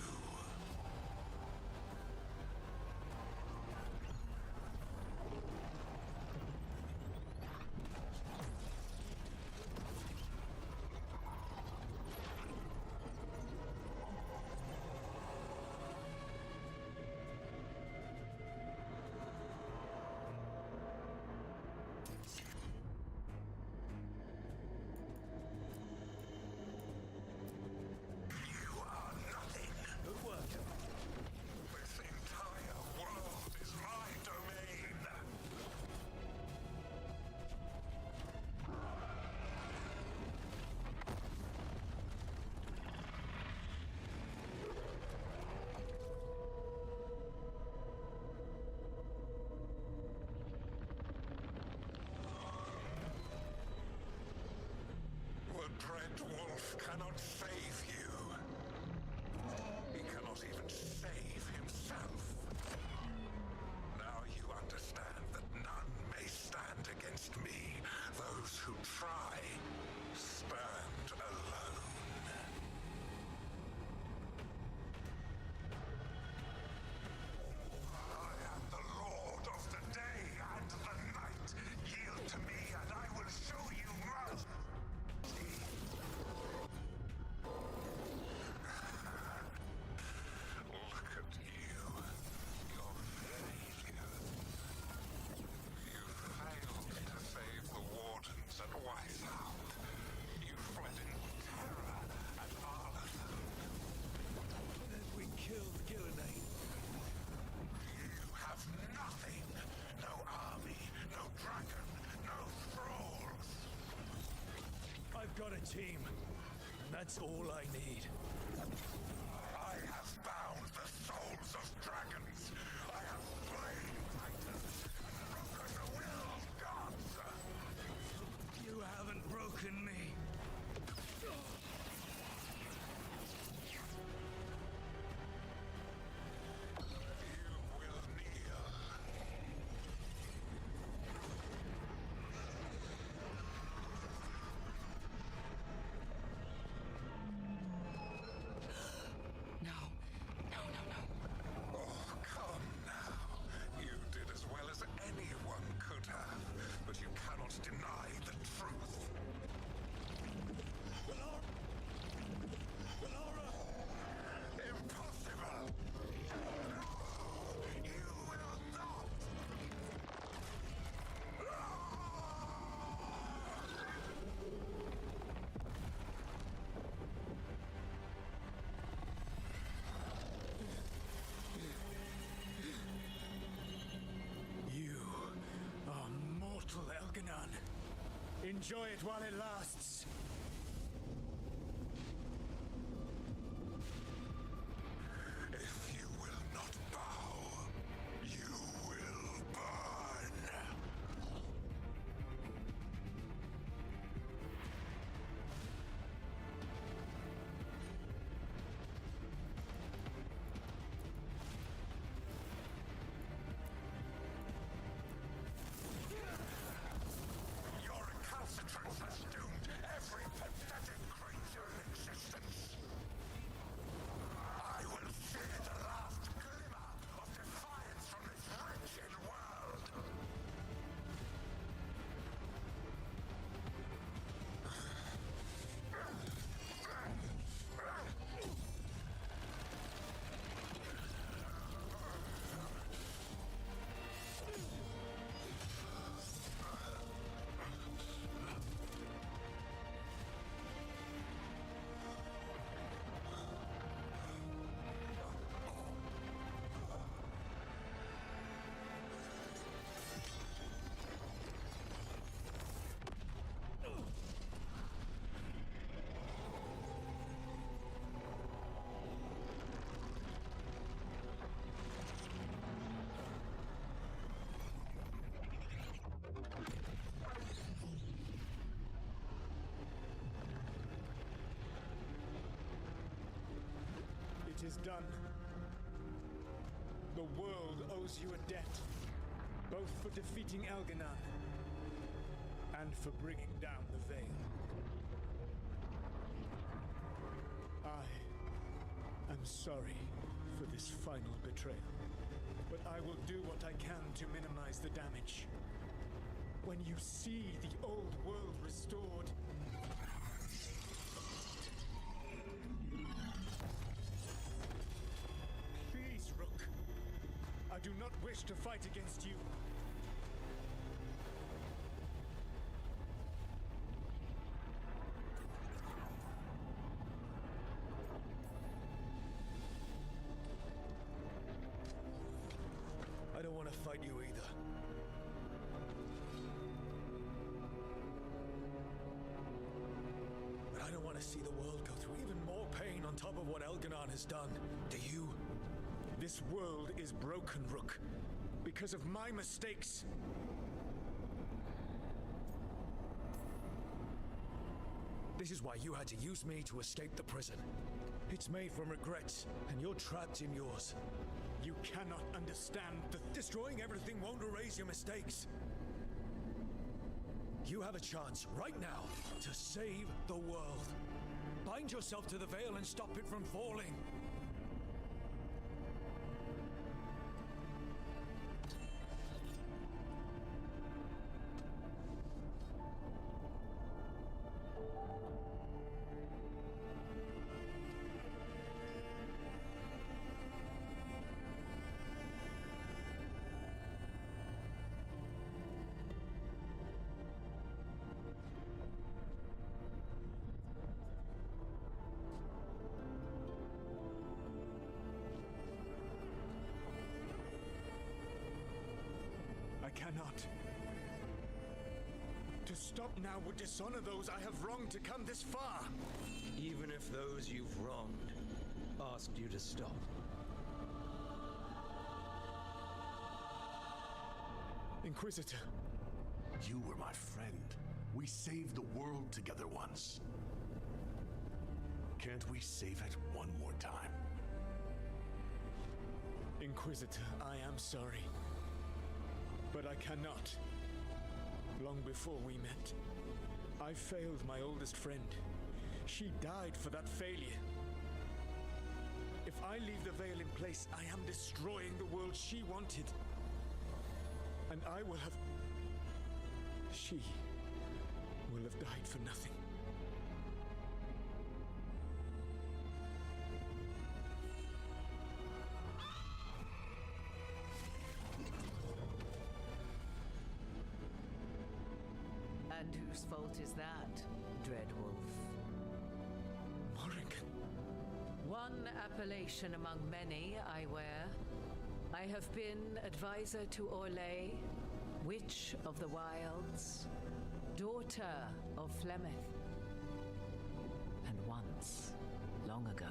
The Dread Wolf cannot save you. He cannot even save himself. Now you understand that none may stand against me. Those who try stand alone. I am the Lord of the day and the night. Yield to me and I will show you mercy. Look at you. Your failure. You failed to save the wardens at Weishaupt. You fled in terror at Arlathan. Then we killed Gillenane. You have nothing. No army, no dragon, no thralls. I've got a team, and that's all I need. I have bound the souls of dragons. I have slain titans, broken the will of gods. You haven't broken me. You will kneel. Oh, come now. You did as well as anyone could have, but you cannot deny the truth. Impossible! You will not! You are mortal, Elga'nan. Enjoy it while it lasts. If you will not bow, you will burn. Your recalcitrance has doomed It is done. The world owes you a debt, both for defeating Elgar'nan and for bringing down the Veil. I am sorry for this final betrayal, but I will do what I can to minimize the damage. When you see the old world restored, please, Rook. I do not wish to fight against you. I don't want to fight you either. But I don't want to see the world go through even more pain on top of what Elgar'nan has done. Do you? This world is broken, Rook, because of my mistakes. This is why you had to use me to escape the prison. It's made from regrets, and you're trapped in yours. You cannot understand that destroying everything won't erase your mistakes. You have a chance right now to save the world. Bind yourself to the veil and stop it from falling. I cannot. To stop now would dishonor those I have wronged to come this far. Even if those you've wronged asked you to stop. Inquisitor. You were my friend. We saved the world together once. Can't we save it one more time? Inquisitor, I am sorry. But I cannot. Long before we met, I failed my oldest friend. She died for that failure. If I leave the veil in place, I am destroying the world she wanted. And I will have... She will have died for nothing. And whose fault is that, Dreadwolf? Morrigan. One appellation among many, I wear. I have been advisor to Orlais, Witch of the Wilds, daughter of Flemeth, and once, long ago,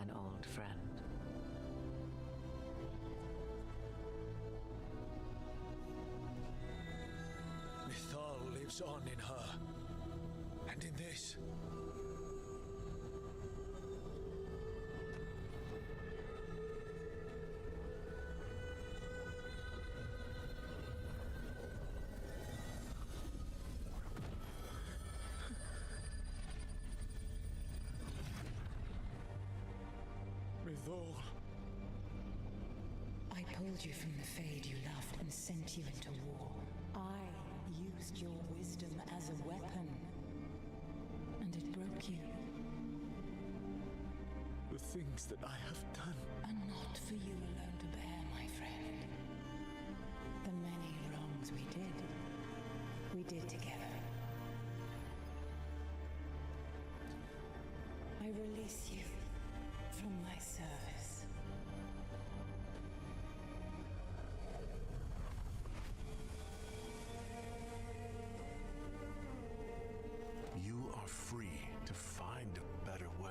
an old friend. Mythal lives on in her, and in this. Mythal. I pulled you from the Fade you loved and sent you into war. I used your wisdom as a weapon, and it broke you. The things that I have done are not for you alone to bear, my friend. The many wrongs we did together. I release you from my service. You are free to find a better way.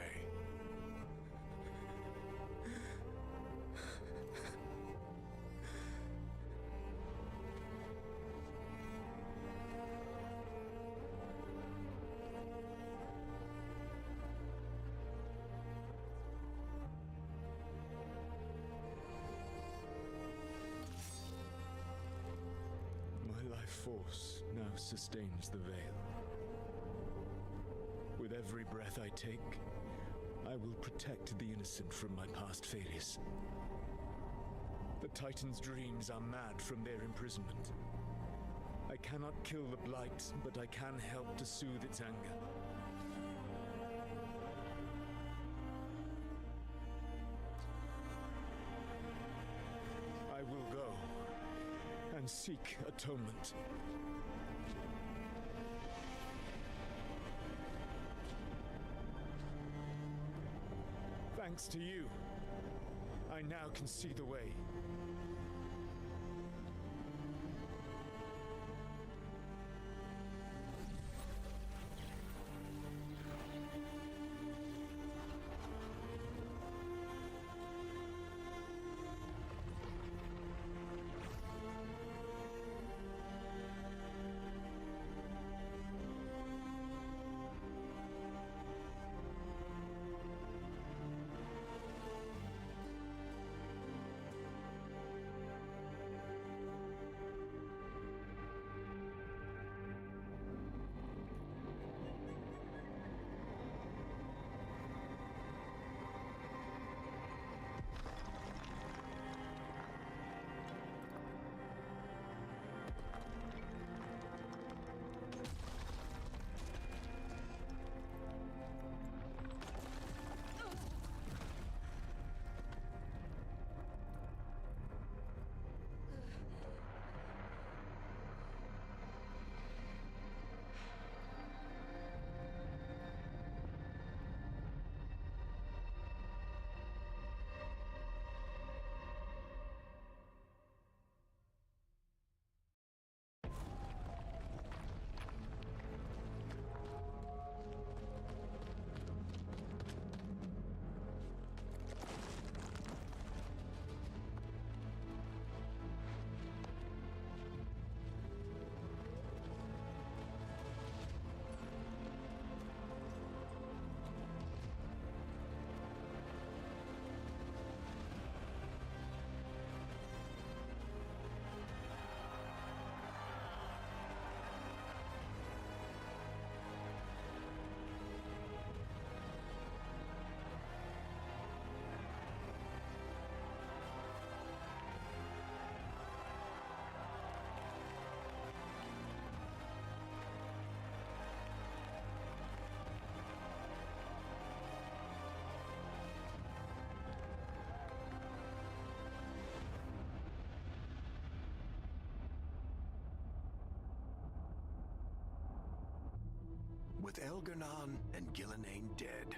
force now sustains the veil. With every breath I take, I will protect the innocent from my past failures. The Titan's dreams are mad from their imprisonment. I cannot kill the Blight, but I can help to soothe its anger. I will go and seek atonement. Thanks to you, I now can see the way. With Elgar'nan and Gillenane dead,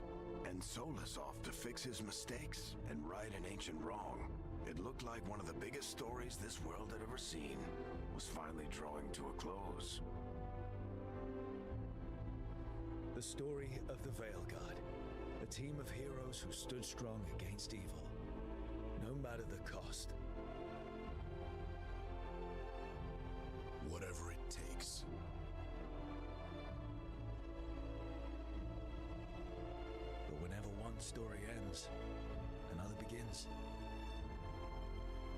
and Solus off to fix his mistakes and right an ancient wrong, it looked like one of the biggest stories this world had ever seen was finally drawing to a close. The story of the Veilguard, a team of heroes who stood strong against evil, no matter the cost. Whatever it takes. But whenever one story ends, another begins.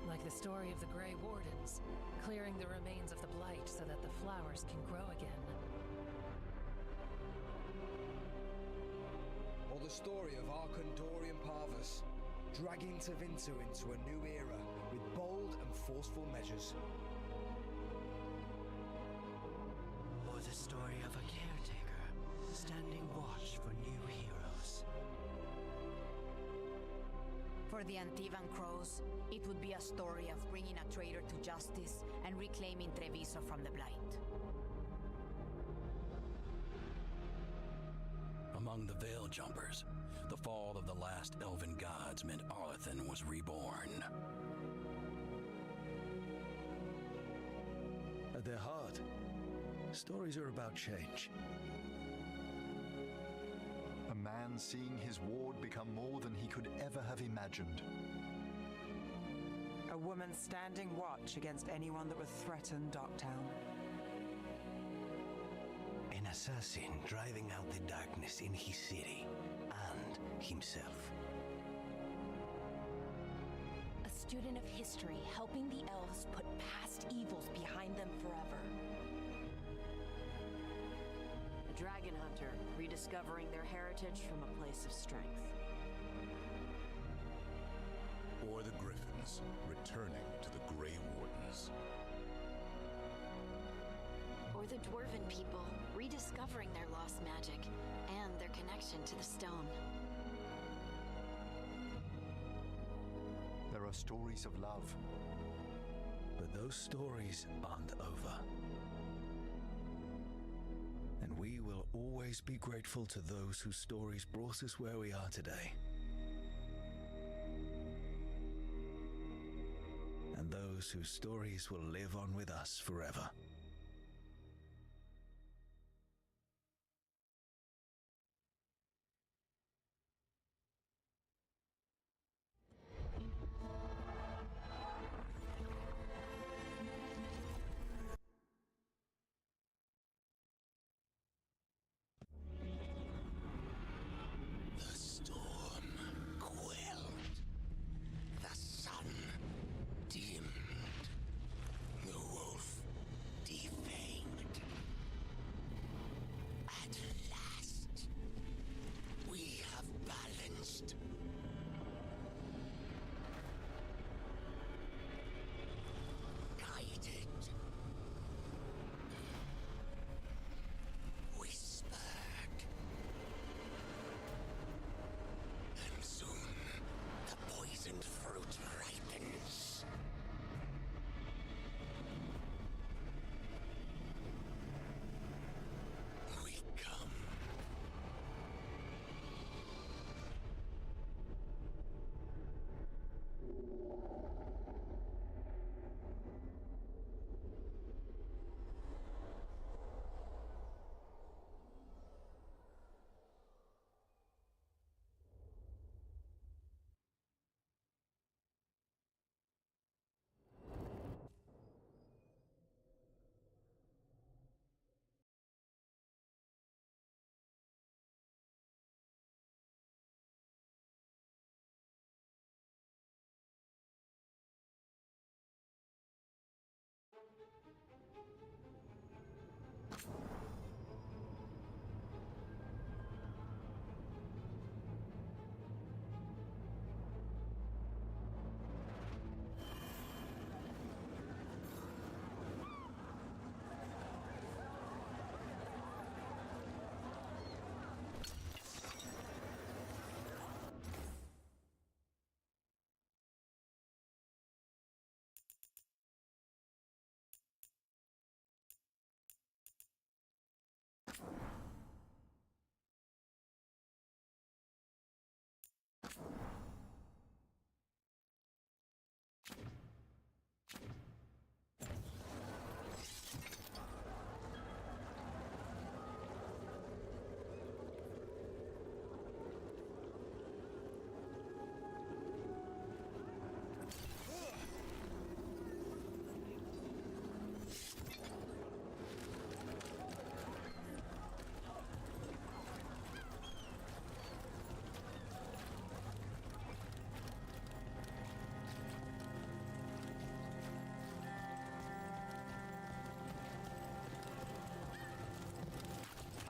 Like the story of the Grey Wardens, clearing the remains of the Blight so that the flowers can grow again. Or the story of Arcandorian Parvus, dragging Tevinter into a new era with bold and forceful measures. Or the story of a caretaker, standing watch for new heroes. For the Antivan Crows, it would be a story of bringing a traitor to justice and reclaiming Treviso from the Blight. Among the Veil Jumpers, the fall of the last elven gods meant Arlethan was reborn. At their heart, stories are about change. A man seeing his ward become more than he could ever have imagined. A woman standing watch against anyone that would threaten Docktown. An assassin driving out the darkness in his city and himself. A student of history, helping the elves put past evils behind them forever. A dragon hunter, rediscovering their heritage from a place of strength. Or the Griffins, returning to the Grey Wardens. Or the Dwarven people, rediscovering their lost magic and their connection to the stone. There are stories of love. But those stories aren't over. And we will always be grateful to those whose stories brought us where we are today. And those whose stories will live on with us forever. The storm quelled. The sun dimmed. The wolf defanged. At last, we have balanced. Guided. Whispered. And soon, the poisoned fruit ripens. We come.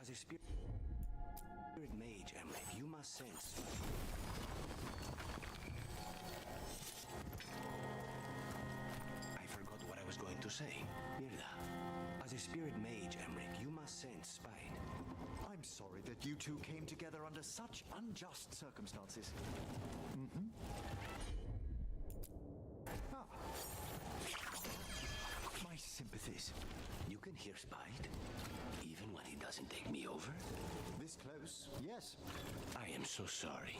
As a spirit mage, Emmerich, you must sense. I forgot what I was going to say. Mirda, as a spirit mage, Emmerich, you must sense spite. I'm sorry that you two came together under such unjust circumstances. Ah. My sympathies. You can hear spite, even when he doesn't take me over? This close, yes. I am so sorry.